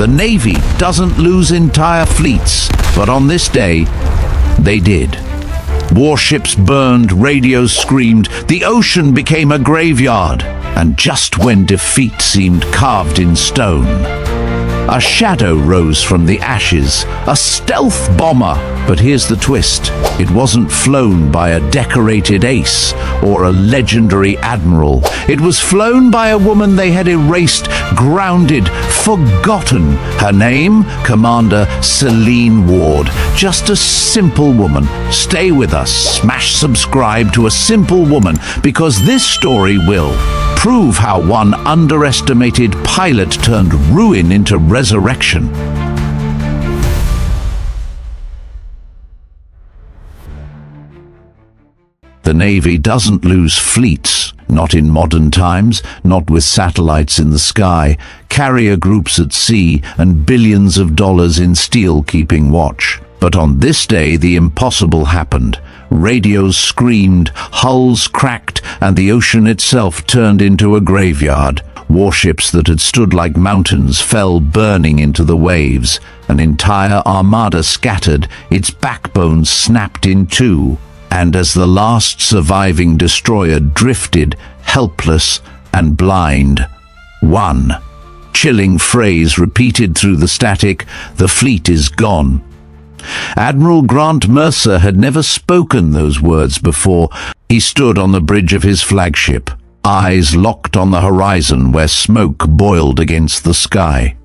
The Navy doesn't lose entire fleets, but on this day, they did. Warships burned, radios screamed, the ocean became a graveyard, and just when defeat seemed carved in stone, a shadow rose from the ashes, a stealth bomber. But here's the twist. It wasn't flown by a decorated ace or a legendary admiral. It was flown by a woman they had erased, grounded, forgotten. Her name? Commander Selene Ward. Just a simple woman. Stay with us. Smash subscribe to A Simple Woman, because this story will prove how one underestimated pilot turned ruin into resurrection. The Navy doesn't lose fleets, not in modern times, not with satellites in the sky, carrier groups at sea, and billions of dollars in steel keeping watch. But on this day, the impossible happened. Radios screamed, hulls cracked, and the ocean itself turned into a graveyard. Warships that had stood like mountains fell burning into the waves. An entire armada scattered, its backbone snapped in two. And as the last surviving destroyer drifted, helpless and blind, one chilling phrase repeated through the static, "The fleet is gone." Admiral Grant Mercer had never spoken those words before. He stood on the bridge of his flagship, eyes locked on the horizon where smoke boiled against the sky.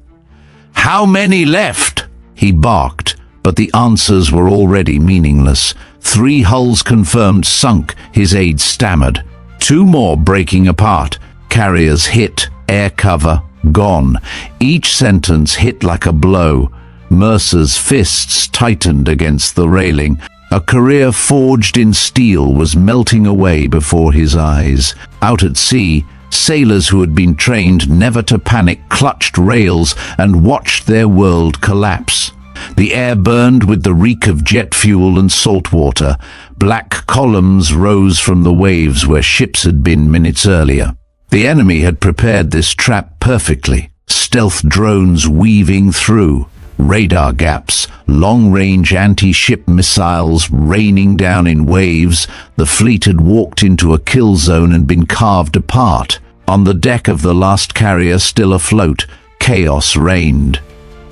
"How many left?" he barked, but the answers were already meaningless. 3 hulls confirmed sunk, his aide stammered. 2 more breaking apart. Carriers hit, air cover, gone. Each sentence hit like a blow. Mercer's fists tightened against the railing. A career forged in steel was melting away before his eyes. Out at sea, sailors who had been trained never to panic clutched rails and watched their world collapse. The air burned with the reek of jet fuel and salt water. Black columns rose from the waves where ships had been minutes earlier. The enemy had prepared this trap perfectly. Stealth drones weaving through, radar gaps, long-range anti-ship missiles raining down in waves. The fleet had walked into a kill zone and been carved apart. On the deck of the last carrier still afloat, chaos reigned.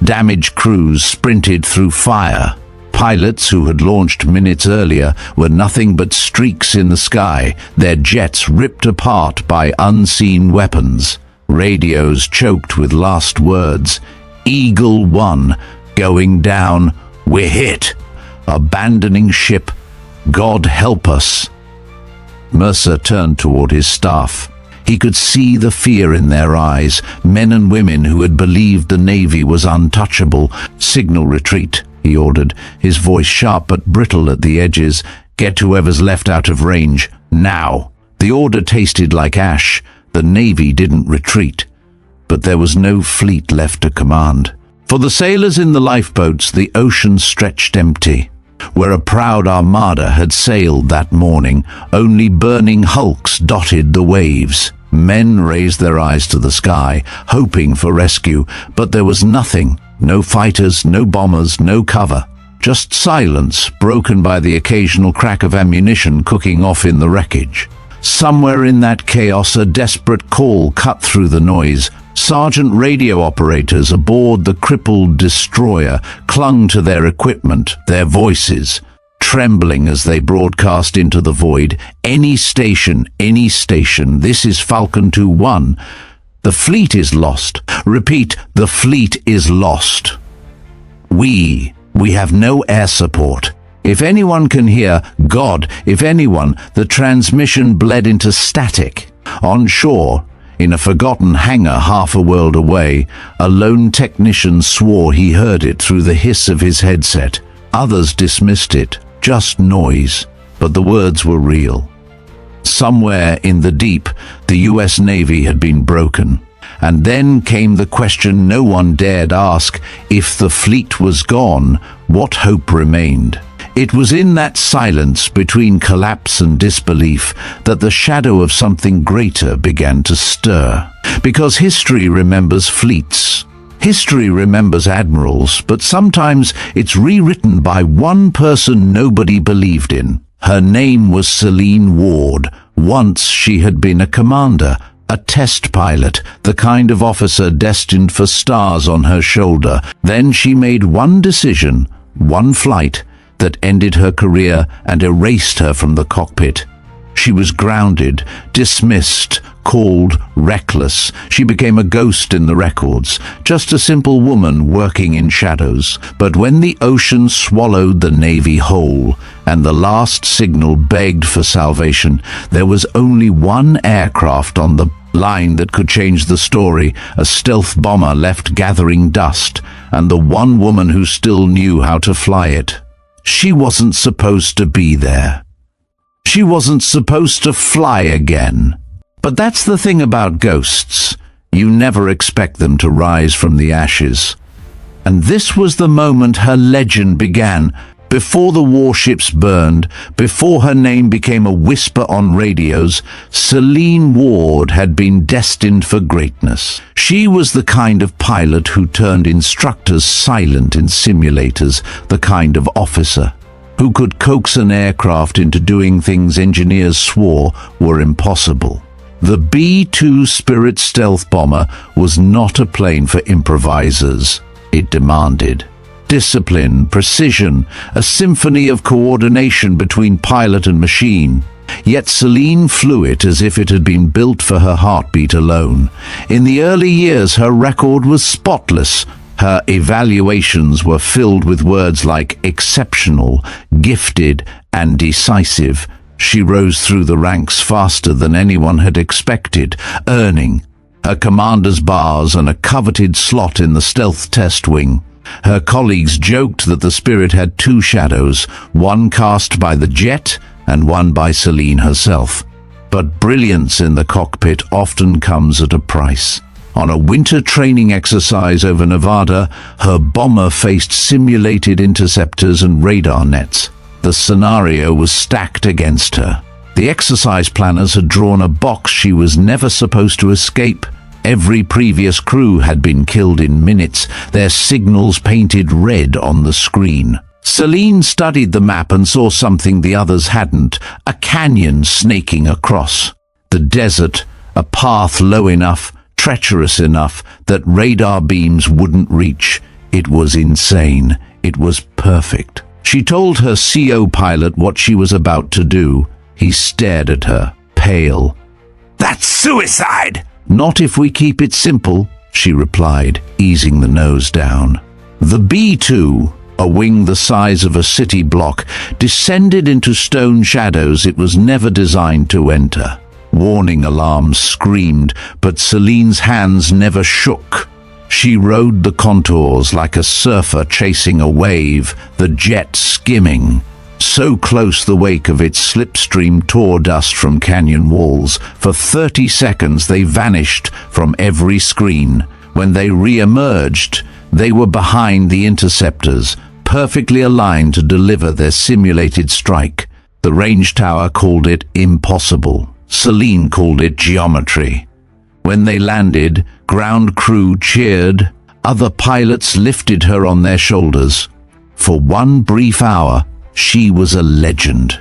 Damaged crews sprinted through fire. Pilots who had launched minutes earlier were nothing but streaks in the sky, their jets ripped apart by unseen weapons. Radios choked with last words. Eagle 1, going down, we're hit. Abandoning ship, God help us. Mercer turned toward his staff. He could see the fear in their eyes, men and women who had believed the Navy was untouchable. "Signal retreat," he ordered, his voice sharp but brittle at the edges. "Get whoever's left out of range, now." The order tasted like ash. The Navy didn't retreat, but there was no fleet left to command. For the sailors in the lifeboats, the ocean stretched empty. Where a proud armada had sailed that morning, only burning hulks dotted the waves. Men raised their eyes to the sky, hoping for rescue, but there was nothing. No fighters, no bombers, no cover. Just silence, broken by the occasional crack of ammunition cooking off in the wreckage. Somewhere in that chaos, a desperate call cut through the noise. Sergeant radio operators aboard the crippled destroyer clung to their equipment, their voices trembling as they broadcast into the void. Any station, this is Falcon 2-1. The fleet is lost. Repeat, the fleet is lost. We have no air support. If anyone can hear, God, if anyone, the transmission bled into static. On shore, in a forgotten hangar half a world away, a lone technician swore he heard it through the hiss of his headset. Others dismissed it, just noise, but the words were real. Somewhere in the deep, the US Navy had been broken. And then came the question no one dared ask: if the fleet was gone, what hope remained? It was in that silence between collapse and disbelief that the shadow of something greater began to stir. Because history remembers fleets, History remembers admirals, but sometimes it's rewritten by one person nobody believed in. Her name was Selene Ward. Once she had been a commander, a test pilot, the kind of officer destined for stars on her shoulder. Then she made one decision, one flight, that ended her career and erased her from the cockpit. She was grounded, dismissed, called reckless. She became a ghost in the records, just a simple woman working in shadows. But when the ocean swallowed the Navy whole, and the last signal begged for salvation, there was only one aircraft on the line that could change the story, a stealth bomber left gathering dust, and the one woman who still knew how to fly it. She wasn't supposed to be there. She wasn't supposed to fly again. But that's the thing about ghosts. You never expect them to rise from the ashes. And this was the moment her legend began. Before the warships burned, before her name became a whisper on radios, Selene Ward had been destined for greatness. She was the kind of pilot who turned instructors silent in simulators, the kind of officer who could coax an aircraft into doing things engineers swore were impossible. The B-2 Spirit stealth bomber was not a plane for improvisers. It demanded discipline, precision, a symphony of coordination between pilot and machine. Yet Selene flew it as if it had been built for her heartbeat alone. In the early years, her record was spotless. Her evaluations were filled with words like exceptional, gifted, and decisive. She rose through the ranks faster than anyone had expected, earning her commander's bars and a coveted slot in the stealth test wing. Her colleagues joked that the Spirit had two shadows, one cast by the jet and one by Selene herself. But brilliance in the cockpit often comes at a price. On a winter training exercise over Nevada, her bomber faced simulated interceptors and radar nets. The scenario was stacked against her. The exercise planners had drawn a box she was never supposed to escape. Every previous crew had been killed in minutes, their signals painted red on the screen. Selene studied the map and saw something the others hadn't, a canyon snaking across. The desert, a path low enough, treacherous enough, that radar beams wouldn't reach. It was insane. It was perfect. She told her CO pilot what she was about to do. He stared at her, pale. "That's suicide!" "Not if we keep it simple," she replied, easing the nose down. The B-2, a wing the size of a city block, descended into stone shadows it was never designed to enter. Warning alarms screamed, but Selene's hands never shook. She rode the contours like a surfer chasing a wave, the jet skimming. So close the wake of its slipstream tore dust from canyon walls. For 30 seconds they vanished from every screen. When they re-emerged, they were behind the interceptors, perfectly aligned to deliver their simulated strike. The range tower called it impossible. Selene called it geometry. When they landed, ground crew cheered. Other pilots lifted her on their shoulders. For one brief hour, she was a legend.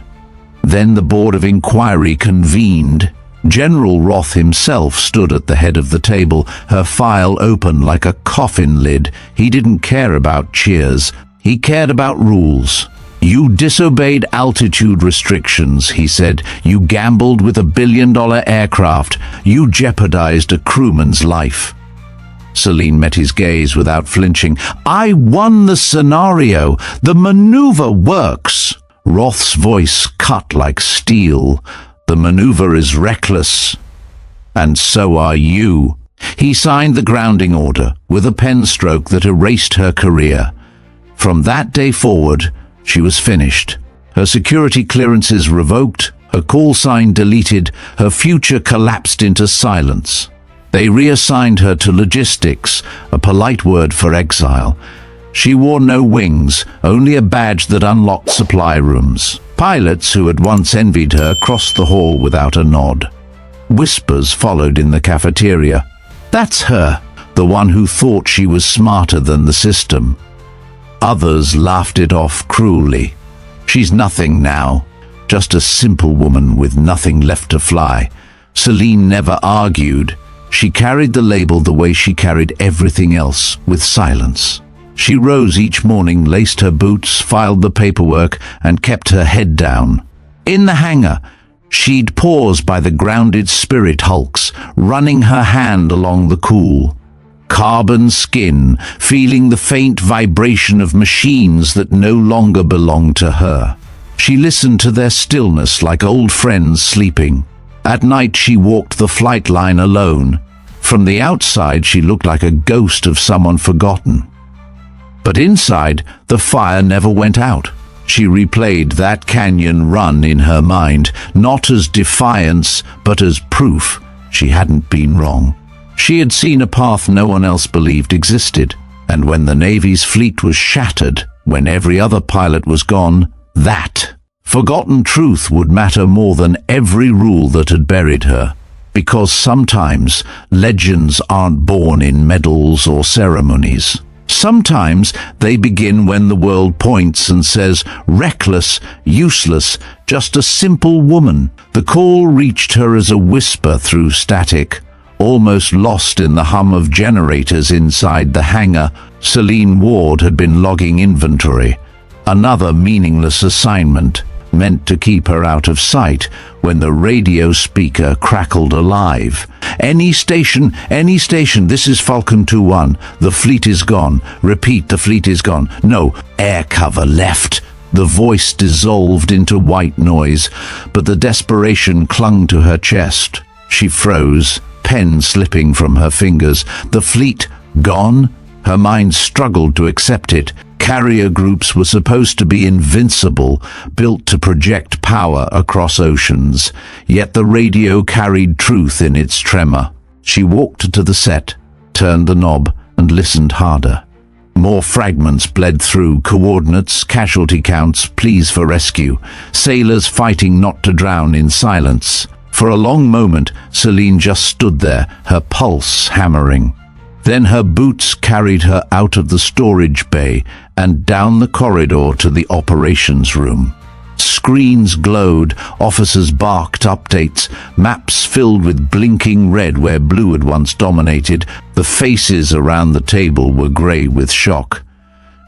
Then the Board of Inquiry convened. General Roth himself stood at the head of the table, her file open like a coffin lid. He didn't care about cheers. He cared about rules. "You disobeyed altitude restrictions," he said. "You gambled with $1 billion aircraft. You jeopardized a crewman's life." Selene met his gaze without flinching. "I won the scenario. The maneuver works." Roth's voice cut like steel. "The maneuver is reckless. And so are you." He signed the grounding order with a pen stroke that erased her career. From that day forward, she was finished. Her security clearances revoked, her call sign deleted, her future collapsed into silence. They reassigned her to logistics, a polite word for exile. She wore no wings, only a badge that unlocked supply rooms. Pilots who had once envied her crossed the hall without a nod. Whispers followed in the cafeteria. "That's her. the one who thought she was smarter than the system. Others laughed it off cruelly. She's nothing now, just a simple woman with nothing left to fly. Selene never argued. She carried the label the way she carried everything else, with silence. She rose each morning, laced her boots, filed the paperwork, and kept her head down. In the hangar, she'd pause by the grounded spirit hulks, running her hand along the cool carbon skin, feeling the faint vibration of machines that no longer belonged to her. She listened to their stillness like old friends sleeping. At night she walked the flight line alone. From the outside she looked like a ghost of someone forgotten. But inside, the fire never went out. She replayed that canyon run in her mind, not as defiance, but as proof she hadn't been wrong. She had seen a path no one else believed existed, and when the Navy's fleet was shattered, when every other pilot was gone, that forgotten truth would matter more than every rule that had buried her. Because sometimes legends aren't born in medals or ceremonies. Sometimes they begin when the world points and says, reckless, useless, just a simple woman. The call reached her as a whisper through static, almost lost in the hum of generators inside the hangar. Selene Ward had been logging inventory. Another meaningless assignment, meant to keep her out of sight, when the radio speaker crackled alive. Any station, this is Falcon 2-1. The fleet is gone. Repeat, the fleet is gone. No, air cover left. The voice dissolved into white noise, but the desperation clung to her chest. She froze, pen slipping from her fingers. The fleet gone? Her mind struggled to accept it. Carrier groups were supposed to be invincible, built to project power across oceans. Yet the radio carried truth in its tremor. She walked to the set, turned the knob, and listened harder. More fragments bled through, coordinates, casualty counts, pleas for rescue, sailors fighting not to drown in silence. For a long moment, Selene just stood there, her pulse hammering. Then her boots carried her out of the storage bay and down the corridor to the operations room. Screens glowed, officers barked updates, maps filled with blinking red where blue had once dominated. The faces around the table were grey with shock.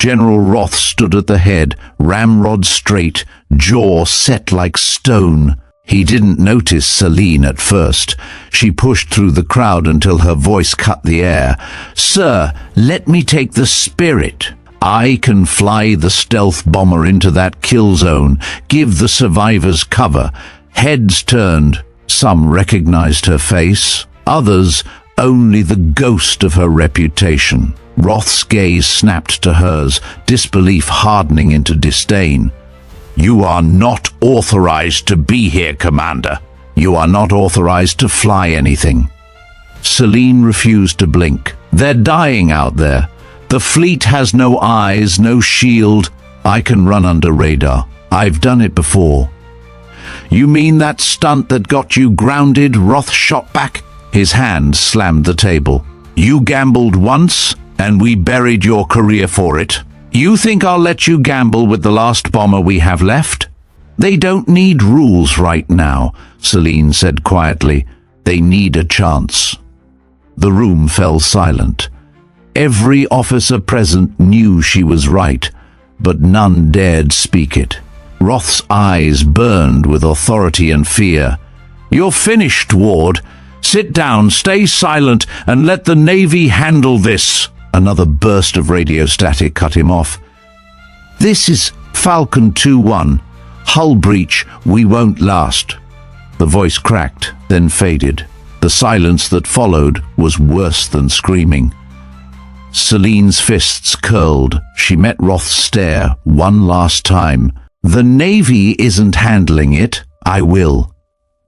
General Roth stood at the head, ramrod straight, jaw set like stone. He didn't notice Selene at first. She pushed through the crowd until her voice cut the air. "Sir, let me take the Spirit. I can fly the stealth bomber into that kill zone, give the survivors cover." Heads turned. Some recognized her face. Others, only the ghost of her reputation. Roth's gaze snapped to hers, disbelief hardening into disdain. "You are not authorized to be here, Commander. You are not authorized to fly anything." Selene refused to blink. "They're dying out there. The fleet has no eyes, no shield. I can run under radar. I've done it before." "You mean that stunt that got you grounded?" Roth shot back. His hand slammed the table. "You gambled once, and we buried your career for it. You think I'll let you gamble with the last bomber we have left?" "They don't need rules right now," Selene said quietly. "They need a chance." The room fell silent. Every officer present knew she was right, but none dared speak it. Roth's eyes burned with authority and fear. "You're finished, Ward. Sit down, stay silent, and let the Navy handle this." Another burst of radio static cut him off. "This is Falcon 2-1. Hull breach, we won't last." The voice cracked, then faded. The silence that followed was worse than screaming. Selene's fists curled. She met Roth's stare one last time. "The Navy isn't handling it. I will."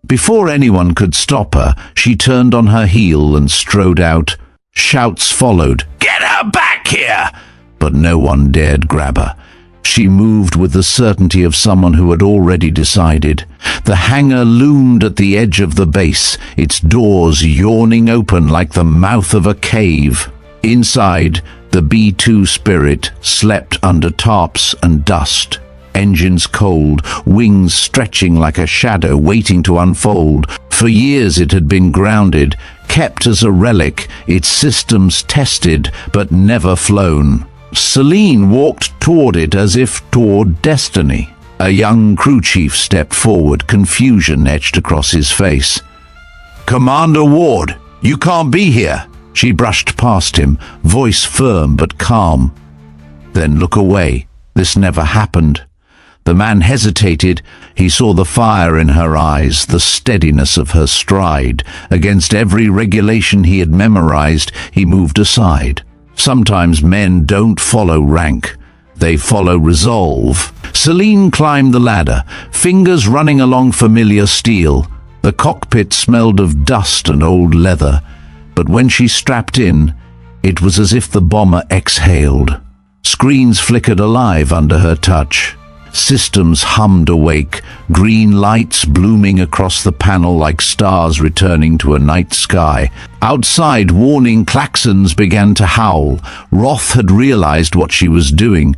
Before anyone could stop her, she turned on her heel and strode out. Shouts followed. "Get her back here!" But no one dared grab her. She moved with the certainty of someone who had already decided. The hangar loomed at the edge of the base, its doors yawning open like the mouth of a cave. Inside, the B-2 Spirit slept under tarps and dust. Engines cold, wings stretching like a shadow waiting to unfold. For years it had been grounded, kept as a relic, its systems tested but never flown. Selene walked toward it as if toward destiny. A young crew chief stepped forward, confusion etched across his face. "Commander Ward, you can't be here." She brushed past him, voice firm but calm. "Then look away. This never happened." The man hesitated. He saw the fire in her eyes, the steadiness of her stride. Against every regulation he had memorized, he moved aside. Sometimes men don't follow rank. They follow resolve. Selene climbed the ladder, fingers running along familiar steel. The cockpit smelled of dust and old leather. But when she strapped in, it was as if the bomber exhaled. Screens flickered alive under her touch. Systems hummed awake, green lights blooming across the panel like stars returning to a night sky. Outside, warning klaxons began to howl. Roth had realized what she was doing,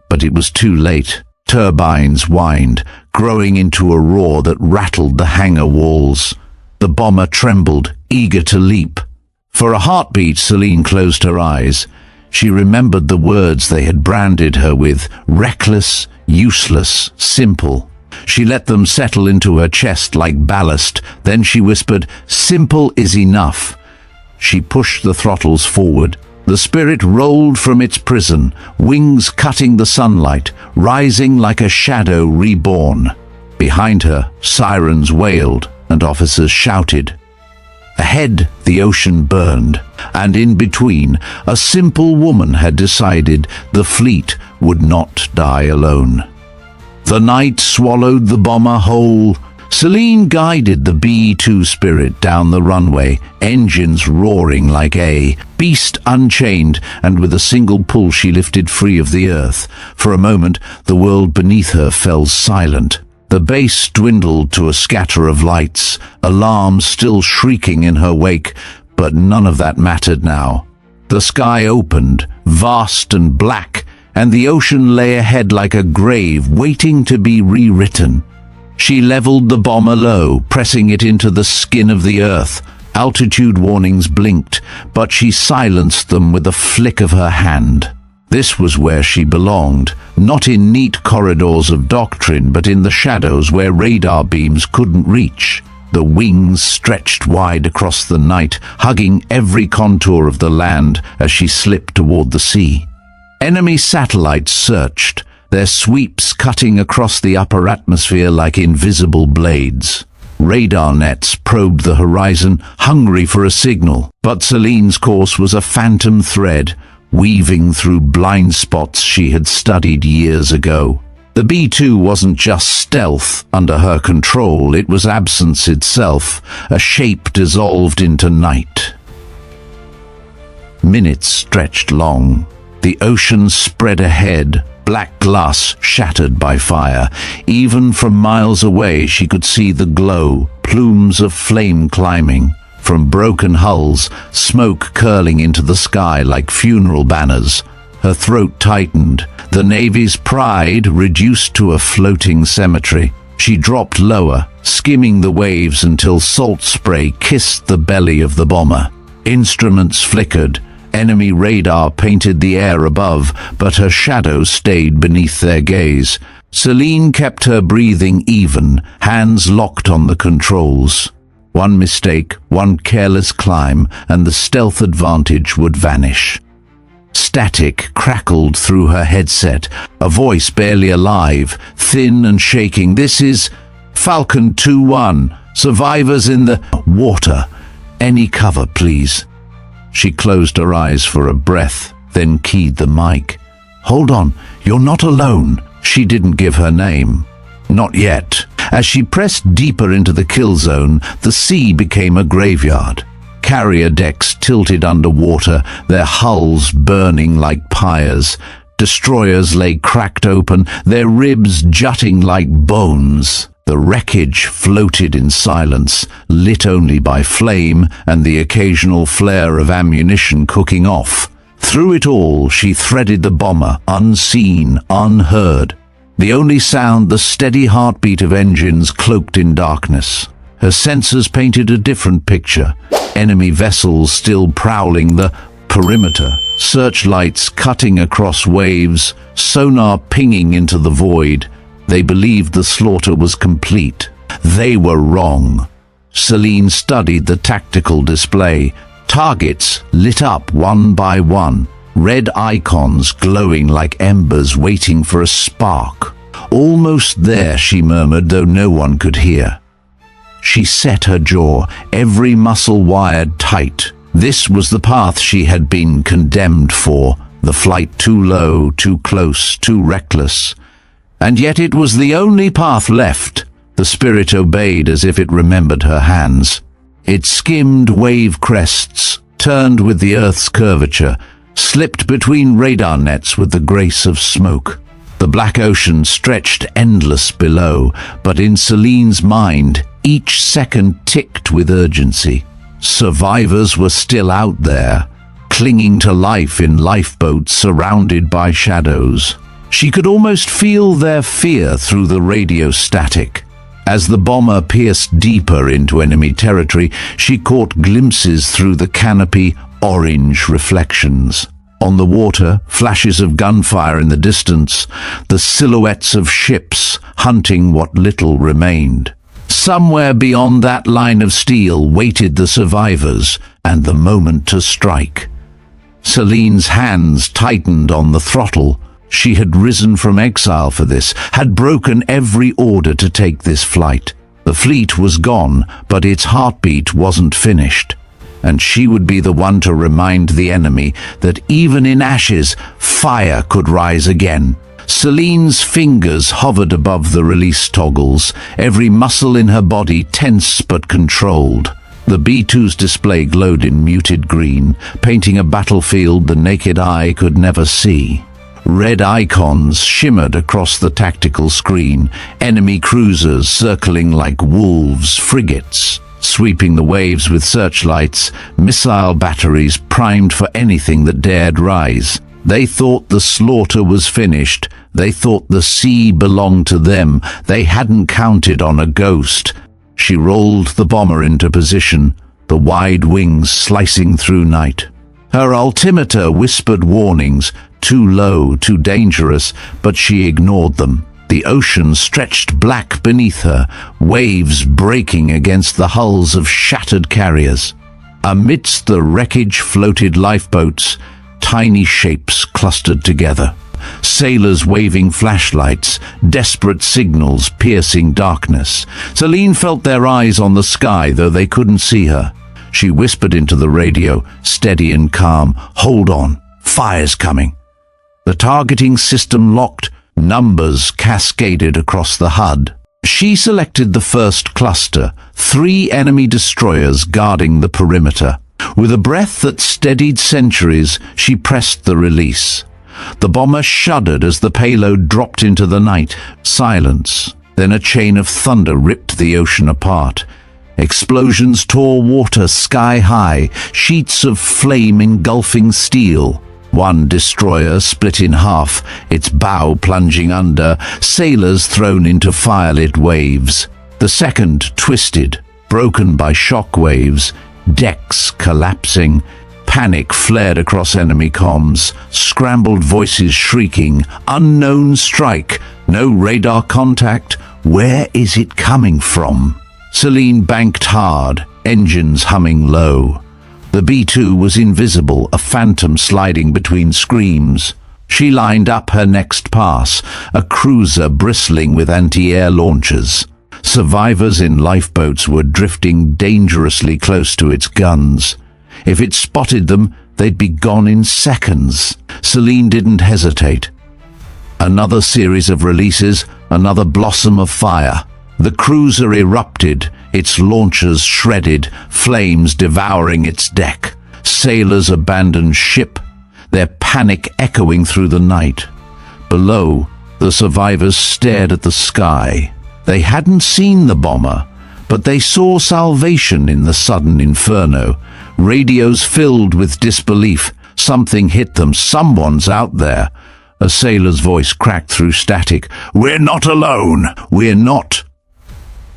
but it was too late. Turbines whined, growing into a roar that rattled the hangar walls. The bomber trembled, eager to leap. For a heartbeat, Selene closed her eyes. She remembered the words they had branded her with: reckless, useless, simple. She let them settle into her chest like ballast. Then she whispered, "Simple is enough." She pushed the throttles forward. The Spirit rolled from its prison, wings cutting the sunlight, rising like a shadow reborn. Behind her, sirens wailed and officers shouted. Ahead, the ocean burned, and in between, a simple woman had decided the fleet would not die alone. The night swallowed the bomber whole. Selene guided the B-2 Spirit down the runway, engines roaring like a beast unchained, and with a single pull she lifted free of the earth. For a moment, the world beneath her fell silent. The base dwindled to a scatter of lights, alarms still shrieking in her wake, but none of that mattered now. The sky opened, vast and black, and the ocean lay ahead like a grave waiting to be rewritten. She leveled the bomber low, pressing it into the skin of the earth. Altitude warnings blinked, but she silenced them with a flick of her hand. This was where she belonged, not in neat corridors of doctrine, but in the shadows where radar beams couldn't reach. The wings stretched wide across the night, hugging every contour of the land as she slipped toward the sea. Enemy satellites searched, their sweeps cutting across the upper atmosphere like invisible blades. Radar nets probed the horizon, hungry for a signal, but Selene's course was a phantom thread, weaving through blind spots she had studied years ago. The B-2 wasn't just stealth under her control, it was absence itself, a shape dissolved into night. Minutes stretched long. The ocean spread ahead, black glass shattered by fire. Even from miles away she could see the glow, plumes of flame climbing. From broken hulls, smoke curling into the sky like funeral banners. Her throat tightened, the Navy's pride reduced to a floating cemetery. She dropped lower, skimming the waves until salt spray kissed the belly of the bomber. Instruments flickered, enemy radar painted the air above, but her shadow stayed beneath their gaze. Selene kept her breathing even, hands locked on the controls. One mistake, one careless climb, and the stealth advantage would vanish. Static crackled through her headset, a voice barely alive, thin and shaking. "This is Falcon 2-1. Survivors in the water. Any cover, please." She closed her eyes for a breath, then keyed the mic. "Hold on, you're not alone." She didn't give her name. Not yet. As she pressed deeper into the kill zone, the sea became a graveyard. Carrier decks tilted underwater, their hulls burning like pyres. Destroyers lay cracked open, their ribs jutting like bones. The wreckage floated in silence, lit only by flame and the occasional flare of ammunition cooking off. Through it all, she threaded the bomber, unseen, unheard. The only sound, the steady heartbeat of engines cloaked in darkness. Her sensors painted a different picture. Enemy vessels still prowling the perimeter, searchlights cutting across waves, sonar pinging into the void. They believed the slaughter was complete. They were wrong. Selene studied the tactical display. Targets lit up one by one, red icons glowing like embers waiting for a spark. Almost there, she murmured, though no one could hear. She set her jaw, every muscle wired tight. This was the path she had been condemned for, the flight too low, too close, too reckless. And yet it was the only path left. The Spirit obeyed as if it remembered her hands. It skimmed wave crests, turned with the Earth's curvature, slipped between radar nets with the grace of smoke. The black ocean stretched endless below, but in Selene's mind, each second ticked with urgency. Survivors were still out there, clinging to life in lifeboats surrounded by shadows. She could almost feel their fear through the radio static. As the bomber pierced deeper into enemy territory, she caught glimpses through the canopy, orange reflections. On the water, flashes of gunfire in the distance, the silhouettes of ships hunting what little remained. Somewhere beyond that line of steel waited the survivors and the moment to strike. Selene's hands tightened on the throttle. She had risen from exile for this, had broken every order to take this flight. The fleet was gone, but its heartbeat wasn't finished. And she would be the one to remind the enemy that even in ashes, fire could rise again. Selene's fingers hovered above the release toggles, every muscle in her body tense but controlled. The B-2's display glowed in muted green, painting a battlefield the naked eye could never see. Red icons shimmered across the tactical screen, enemy cruisers circling like wolves, frigates sweeping the waves with searchlights, missile batteries primed for anything that dared rise. They thought the slaughter was finished. They thought the sea belonged to them. They hadn't counted on a ghost. She rolled the bomber into position, the wide wings slicing through night. Her altimeter whispered warnings, too low, too dangerous, but she ignored them. The ocean stretched black beneath her, waves breaking against the hulls of shattered carriers. Amidst the wreckage floated lifeboats, tiny shapes clustered together. Sailors waving flashlights, desperate signals piercing darkness. Selene felt their eyes on the sky, though they couldn't see her. She whispered into the radio, steady and calm, "Hold on, fire's coming." The targeting system locked, numbers cascaded across the HUD. She selected the first cluster, 3 enemy destroyers guarding the perimeter. With a breath that steadied centuries, she pressed the release. The bomber shuddered as the payload dropped into the night. Silence. Then a chain of thunder ripped the ocean apart. Explosions tore water sky high, sheets of flame engulfing steel. One destroyer split in half, its bow plunging under, sailors thrown into firelit waves. The second twisted, broken by shock waves, decks collapsing. Panic flared across enemy comms, scrambled voices shrieking, "Unknown strike, no radar contact, where is it coming from?" Selene banked hard, engines humming low. The B-2 was invisible, a phantom sliding between screams. She lined up her next pass, a cruiser bristling with anti-air launchers. Survivors in lifeboats were drifting dangerously close to its guns. If it spotted them, they'd be gone in seconds. Selene didn't hesitate. Another series of releases, another blossom of fire. The cruiser erupted, its launchers shredded, flames devouring its deck. Sailors abandoned ship. their panic echoing through the night. Below, the survivors stared at the sky. They hadn't seen the bomber, but they saw salvation in the sudden inferno. Radios filled with disbelief. Something hit them. Someone's out there. A sailor's voice cracked through static. "We're not alone. We're not."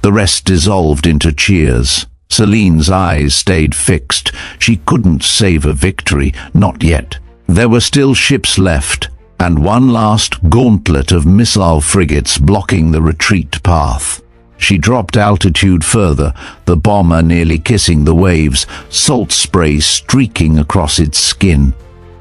The rest dissolved into cheers. Selene's eyes stayed fixed. She couldn't save a victory, not yet. There were still ships left, and one last gauntlet of missile frigates blocking the retreat path. She dropped altitude further, the bomber nearly kissing the waves, salt spray streaking across its skin.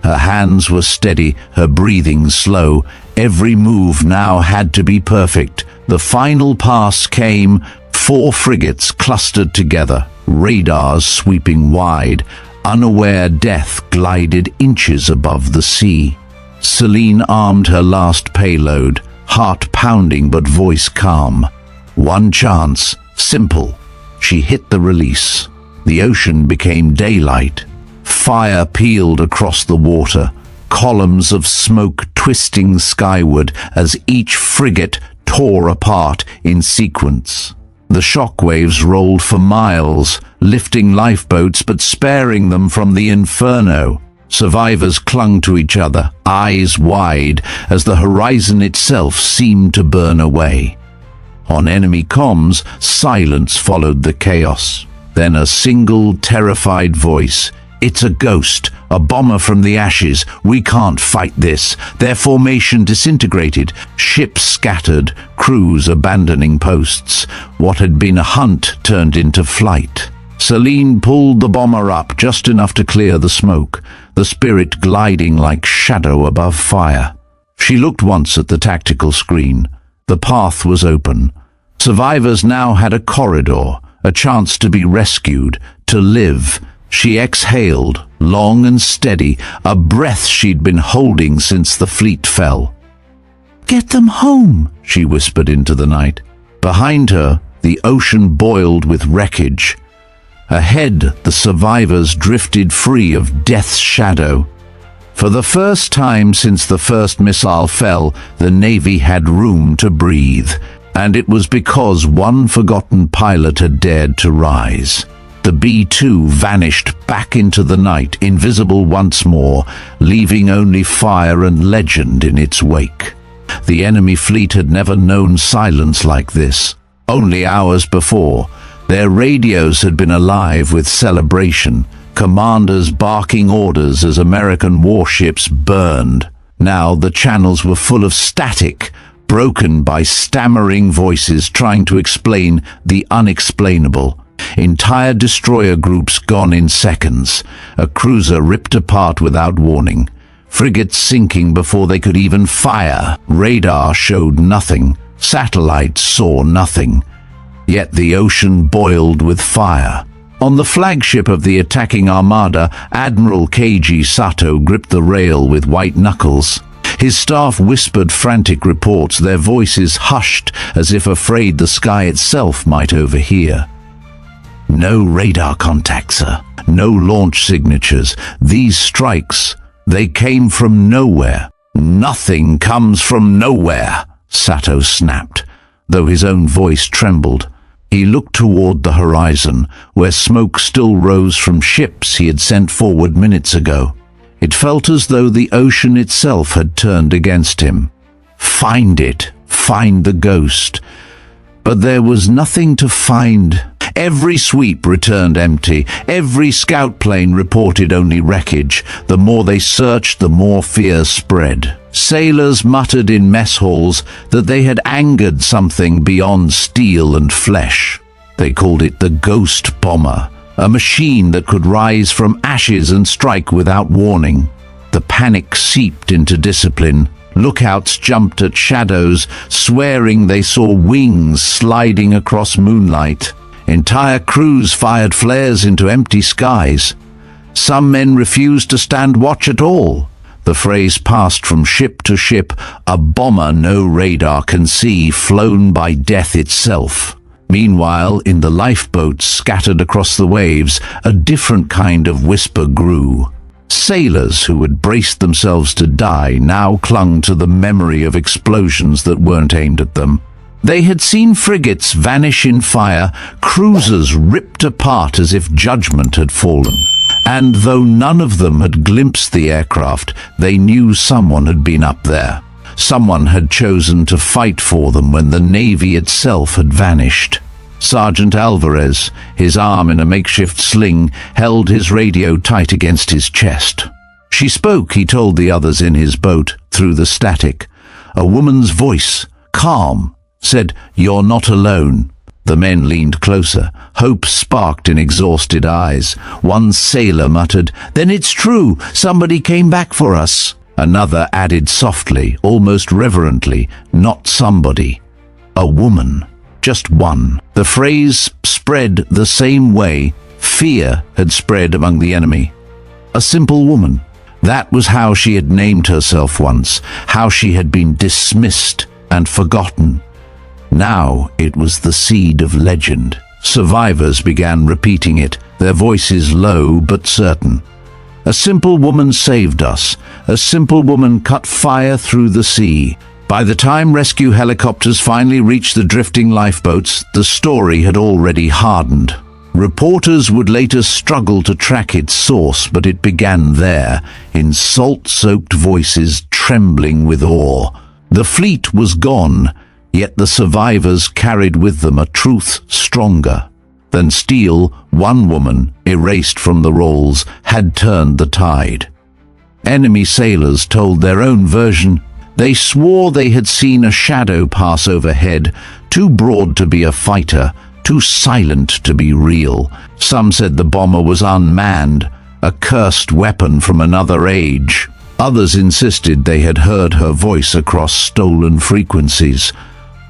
Her hands were steady, her breathing slow. Every move now had to be perfect. The final pass came, 4 frigates clustered together, radars sweeping wide. Unaware death glided inches above the sea. Selene armed her last payload, heart pounding but voice calm. One chance, simple. She hit the release. The ocean became daylight. Fire peeled across the water, columns of smoke twisting skyward as each frigate tore apart in sequence. The shockwaves rolled for miles, lifting lifeboats but sparing them from the inferno. Survivors clung to each other, eyes wide, as the horizon itself seemed to burn away. On enemy comms, silence followed the chaos. Then a single terrified voice. "It's a ghost, a bomber from the ashes. We can't fight this." Their formation disintegrated, ships scattered, crews abandoning posts. What had been a hunt turned into flight. Selene pulled the bomber up just enough to clear the smoke, the Spirit gliding like shadow above fire. She looked once at the tactical screen. The path was open. Survivors now had a corridor, a chance to be rescued, to live. She exhaled, long and steady, a breath she'd been holding since the fleet fell. "Get them home," she whispered into the night. Behind her, the ocean boiled with wreckage. Ahead, the survivors drifted free of death's shadow. For the first time since the first missile fell, the Navy had room to breathe, and it was because one forgotten pilot had dared to rise. The B-2 vanished back into the night, invisible once more, leaving only fire and legend in its wake. The enemy fleet had never known silence like this. Only hours before, their radios had been alive with celebration, commanders barking orders as American warships burned. Now the channels were full of static, broken by stammering voices trying to explain the unexplainable. Entire destroyer groups gone in seconds, a cruiser ripped apart without warning, frigates sinking before they could even fire. Radar showed nothing, satellites saw nothing. Yet the ocean boiled with fire. On the flagship of the attacking armada, Admiral Keiji Sato gripped the rail with white knuckles. His staff whispered frantic reports, their voices hushed as if afraid the sky itself might overhear. No radar contact, sir. No launch signatures. These strikes, they came from nowhere. Nothing comes from nowhere, Sato snapped, though his own voice trembled. He looked toward the horizon, where smoke still rose from ships he had sent forward minutes ago. It felt as though the ocean itself had turned against him. Find it. Find the ghost. But there was nothing to find. Every sweep returned empty. Every scout plane reported only wreckage. The more they searched, the more fear spread. Sailors muttered in mess halls that they had angered something beyond steel and flesh. They called it the ghost bomber, a machine that could rise from ashes and strike without warning. The panic seeped into discipline. Lookouts jumped at shadows, swearing they saw wings sliding across moonlight. Entire crews fired flares into empty skies. Some men refused to stand watch at all. The phrase passed from ship to ship, a bomber no radar can see, flown by death itself. Meanwhile, in the lifeboats scattered across the waves, a different kind of whisper grew. Sailors who had braced themselves to die now clung to the memory of explosions that weren't aimed at them. They had seen frigates vanish in fire, cruisers ripped apart as if judgment had fallen. And though none of them had glimpsed the aircraft, they knew someone had been up there. Someone had chosen to fight for them when the Navy itself had vanished. Sergeant Alvarez, his arm in a makeshift sling, held his radio tight against his chest. She spoke, he told the others in his boat, through the static. A woman's voice, calm, said, "You're not alone." The men leaned closer. Hope sparked in exhausted eyes. One sailor muttered, "Then it's true. Somebody came back for us." Another added softly, almost reverently, "Not somebody. A woman. Just one." The phrase spread the same way fear had spread among the enemy. A simple woman. That was how she had named herself once, how she had been dismissed and forgotten. Now it was the seed of legend. Survivors began repeating it, their voices low but certain. A simple woman saved us. A simple woman cut fire through the sea. By the time rescue helicopters finally reached the drifting lifeboats, the story had already hardened. Reporters would later struggle to track its source, but it began there, in salt-soaked voices trembling with awe. The fleet was gone, yet the survivors carried with them a truth stronger than steel. One woman, erased from the rolls, had turned the tide. Enemy sailors told their own version. They swore they had seen a shadow pass overhead, too broad to be a fighter, too silent to be real. Some said the bomber was unmanned, a cursed weapon from another age. Others insisted they had heard her voice across stolen frequencies.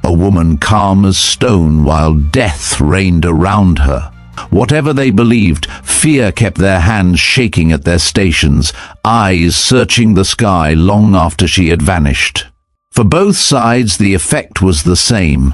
A woman calm as stone while death reigned around her. Whatever they believed, fear kept their hands shaking at their stations, eyes searching the sky long after she had vanished. For both sides, the effect was the same.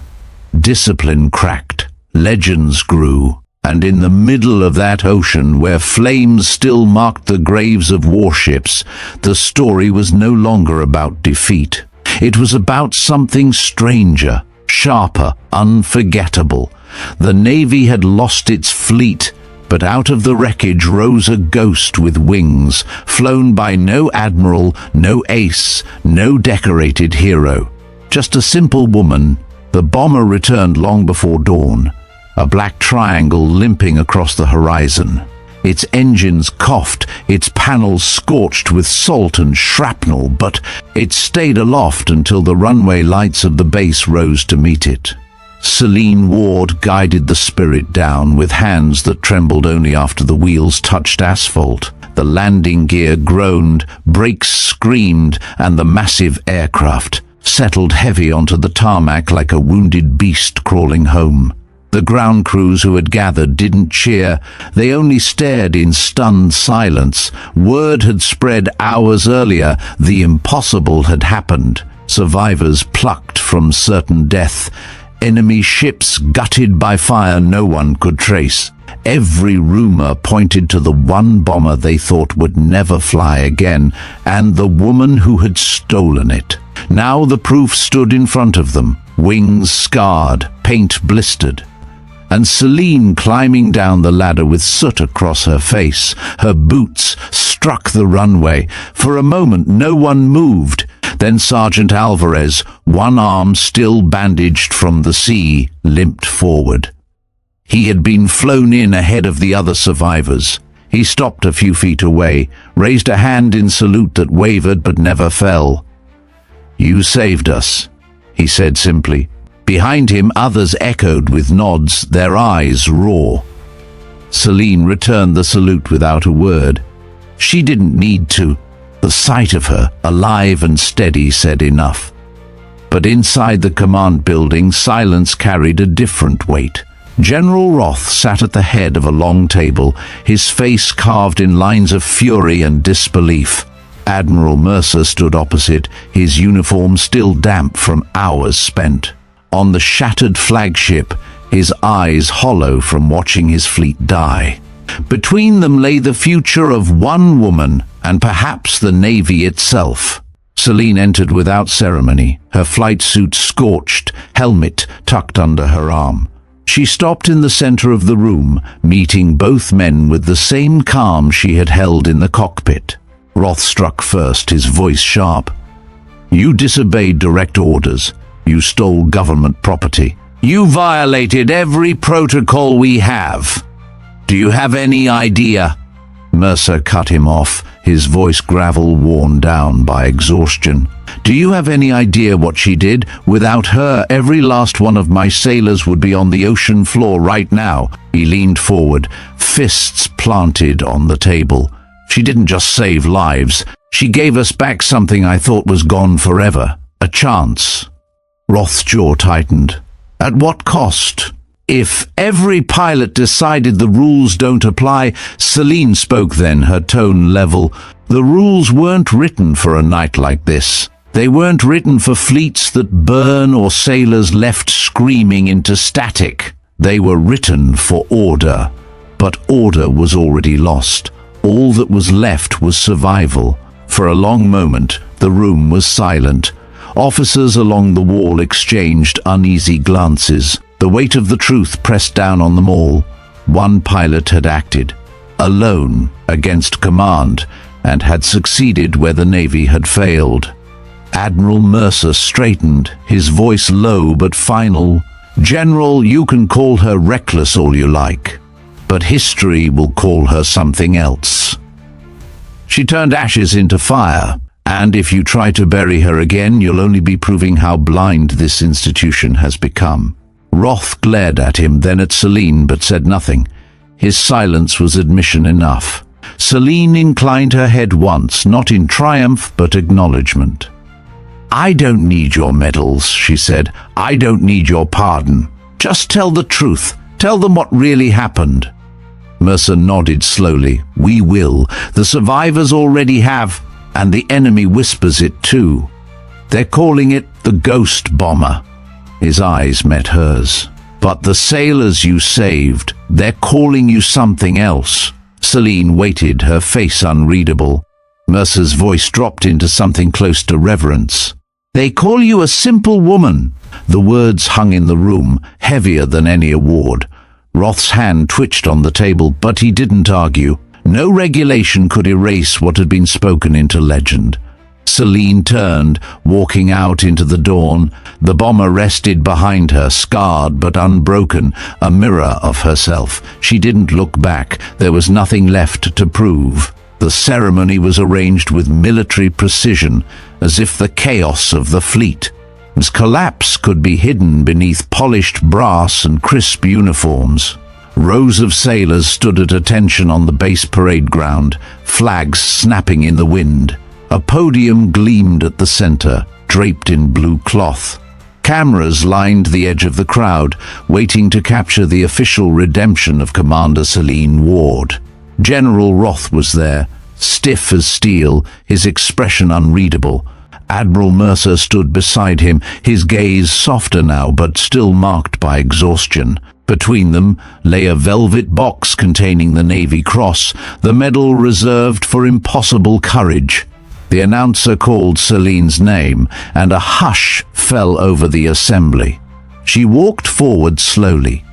Discipline cracked, legends grew, and in the middle of that ocean, where flames still marked the graves of warships, the story was no longer about defeat. It was about something stranger, sharper, unforgettable. The Navy had lost its fleet, but out of the wreckage rose a ghost with wings, flown by no admiral, no ace, no decorated hero. Just a simple woman. The bomber returned long before dawn, a black triangle limping across the horizon. Its engines coughed, its panels scorched with salt and shrapnel, but it stayed aloft until the runway lights of the base rose to meet it. Selene Ward guided the Spirit down with hands that trembled only after the wheels touched asphalt. The landing gear groaned, brakes screamed, and the massive aircraft settled heavy onto the tarmac like a wounded beast crawling home. The ground crews who had gathered didn't cheer. They only stared in stunned silence. Word had spread hours earlier. The impossible had happened. Survivors plucked from certain death. Enemy ships gutted by fire no one could trace. Every rumor pointed to the one bomber they thought would never fly again, and the woman who had stolen it. Now the proof stood in front of them, wings scarred, paint blistered. And Selene climbing down the ladder with soot across her face. Her boots struck the runway. For a moment no one moved. Then Sergeant Alvarez, one arm still bandaged from the sea, limped forward. He had been flown in ahead of the other survivors. He stopped a few feet away, raised a hand in salute that wavered but never fell. "You saved us," he said simply. Behind him others echoed with nods, their eyes raw. Selene returned the salute without a word. She didn't need to. The sight of her, alive and steady, said enough. But inside the command building, silence carried a different weight. General Roth sat at the head of a long table, his face carved in lines of fury and disbelief. Admiral Mercer stood opposite, his uniform still damp from hours spent. On the shattered flagship, his eyes hollow from watching his fleet die. Between them lay the future of one woman, and perhaps the Navy itself. Selene entered without ceremony, her flight suit scorched, helmet tucked under her arm. She stopped in the center of the room, meeting both men with the same calm she had held in the cockpit. Roth struck first, his voice sharp. "You disobeyed direct orders. You stole government property. You violated every protocol we have. Do you have any idea?" Mercer cut him off, his voice gravel worn down by exhaustion. "Do you have any idea what she did? Without her, every last one of my sailors would be on the ocean floor right now." He leaned forward, fists planted on the table. "She didn't just save lives. She gave us back something I thought was gone forever. A chance." Roth's jaw tightened. "At what cost?" "If every pilot decided the rules don't apply," Selene spoke then, her tone level, "the rules weren't written for a night like this. They weren't written for fleets that burn or sailors left screaming into static. They were written for order. But order was already lost. All that was left was survival." For a long moment, the room was silent. Officers along the wall exchanged uneasy glances. The weight of the truth pressed down on them all. One pilot had acted, alone, against command, and had succeeded where the Navy had failed. Admiral Mercer straightened, his voice low but final. "General, you can call her reckless all you like, but history will call her something else. She turned ashes into fire, and if you try to bury her again, you'll only be proving how blind this institution has become." Roth glared at him, then at Selene, but said nothing. His silence was admission enough. Selene inclined her head once, not in triumph, but acknowledgement. "I don't need your medals," she said. "I don't need your pardon. Just tell the truth. Tell them what really happened." Mercer nodded slowly. "We will. The survivors already have, and the enemy whispers it too. They're calling it the ghost bomber." His eyes met hers. "But the sailors you saved, they're calling you something else." Selene waited, her face unreadable. Mercer's voice dropped into something close to reverence. "They call you a simple woman." The words hung in the room, heavier than any award. Roth's hand twitched on the table, but he didn't argue. No regulation could erase what had been spoken into legend. Selene turned, walking out into the dawn. The bomber rested behind her, scarred but unbroken, a mirror of herself. She didn't look back. There was nothing left to prove. The ceremony was arranged with military precision, as if the chaos of the fleet's collapse could be hidden beneath polished brass and crisp uniforms. Rows of sailors stood at attention on the base parade ground, flags snapping in the wind. A podium gleamed at the center, draped in blue cloth. Cameras lined the edge of the crowd, waiting to capture the official redemption of Commander Selene Ward. General Roth was there, stiff as steel, his expression unreadable. Admiral Mercer stood beside him, his gaze softer now but still marked by exhaustion. Between them lay a velvet box containing the Navy Cross, the medal reserved for impossible courage. The announcer called Selene's name, and a hush fell over the assembly. She walked forward slowly,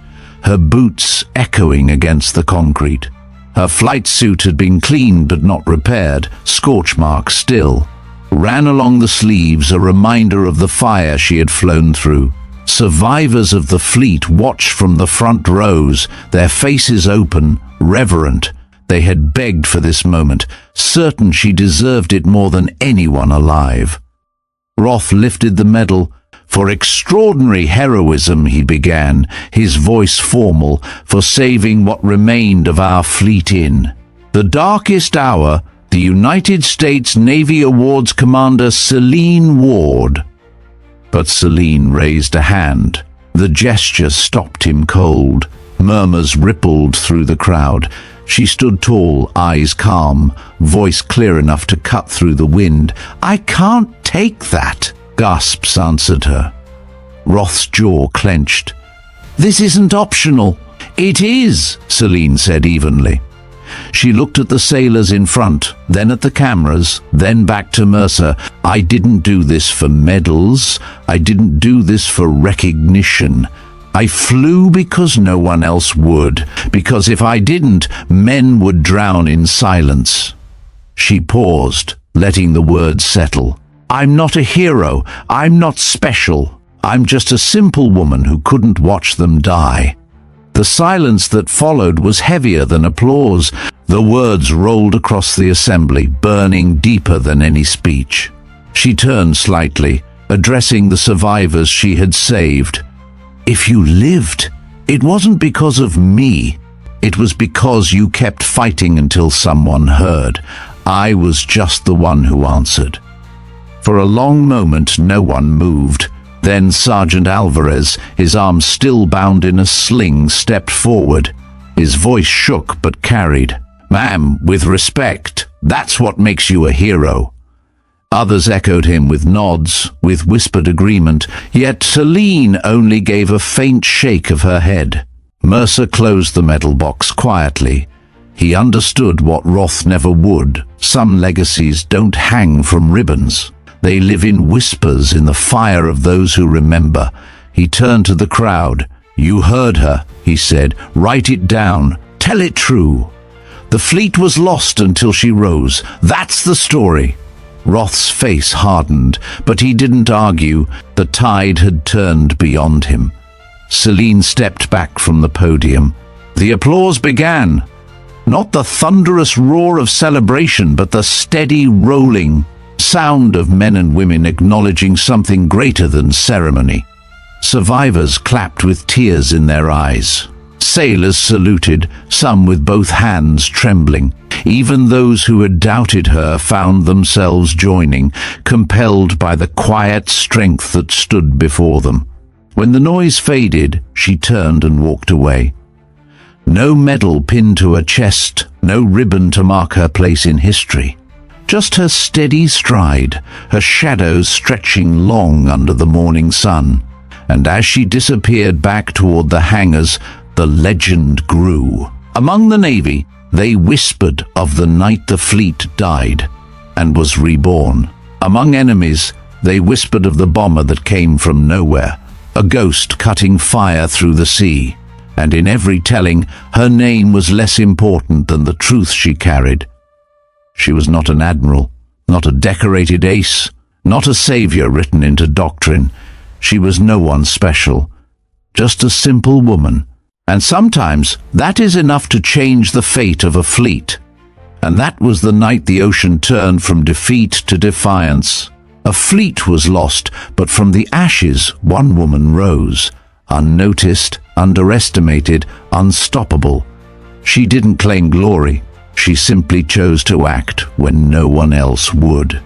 her boots echoing against the concrete. Her flight suit had been cleaned but not repaired, scorch marks still. Ran along the sleeves a reminder of the fire she had flown through. Survivors of the fleet watched from the front rows, their faces open, reverent. They had begged for this moment, certain she deserved it more than anyone alive. Roth lifted the medal. "For extraordinary heroism," he began, his voice formal, "for saving what remained of our fleet in the darkest hour, the United States Navy awards Commander Selene Ward." But Selene raised a hand. The gesture stopped him cold. Murmurs rippled through the crowd. She stood tall, eyes calm, voice clear enough to cut through the wind. "I can't take that," gasps answered her. Roth's jaw clenched. "This isn't optional." "It is," Selene said evenly. She looked at the sailors in front, then at the cameras, then back to Mercer. "I didn't do this for medals. I didn't do this for recognition. I flew because no one else would, because if I didn't, men would drown in silence." She paused, letting the words settle. "I'm not a hero. I'm not special. I'm just a simple woman who couldn't watch them die." The silence that followed was heavier than applause. The words rolled across the assembly, burning deeper than any speech. She turned slightly, addressing the survivors she had saved. "If you lived, it wasn't because of me. It was because you kept fighting until someone heard. I was just the one who answered." For a long moment, no one moved. Then Sergeant Alvarez, his arm still bound in a sling, stepped forward. His voice shook but carried. "Ma'am, with respect, that's what makes you a hero." Others echoed him with nods, with whispered agreement, yet Selene only gave a faint shake of her head. Mercer closed the metal box quietly. He understood what Roth never would. Some legacies don't hang from ribbons. They live in whispers in the fire of those who remember. He turned to the crowd. "You heard her," he said. "Write it down. Tell it true. The fleet was lost until she rose. That's the story." Roth's face hardened, but he didn't argue. The tide had turned beyond him. Selene stepped back from the podium. The applause began. Not the thunderous roar of celebration, but the steady rolling sound of men and women acknowledging something greater than ceremony. Survivors clapped with tears in their eyes. Sailors saluted, some with both hands trembling. Even those who had doubted her found themselves joining, compelled by the quiet strength that stood before them. When the noise faded, she turned and walked away. No medal pinned to her chest, no ribbon to mark her place in history. Just her steady stride, her shadows stretching long under the morning sun. And as she disappeared back toward the hangars, the legend grew. Among the Navy, they whispered of the night the fleet died and was reborn. Among enemies, they whispered of the bomber that came from nowhere, a ghost cutting fire through the sea. And in every telling, her name was less important than the truth she carried. She was not an admiral, not a decorated ace, not a savior written into doctrine. She was no one special, just a simple woman. And sometimes that is enough to change the fate of a fleet. And that was the night the ocean turned from defeat to defiance. A fleet was lost, but from the ashes one woman rose, unnoticed, underestimated, unstoppable. She didn't claim glory. She simply chose to act when no one else would.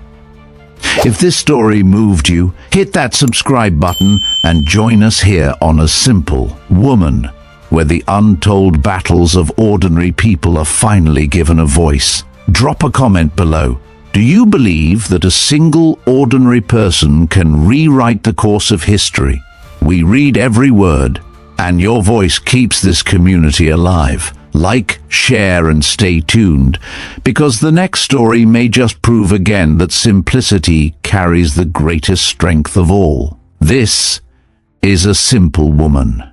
If this story moved you, hit that subscribe button and join us here on A Simple Woman, where the untold battles of ordinary people are finally given a voice. Drop a comment below. Do you believe that a single ordinary person can rewrite the course of history? We read every word, and your voice keeps this community alive. Like, share, and stay tuned, because the next story may just prove again that simplicity carries the greatest strength of all. This is A Simple Woman.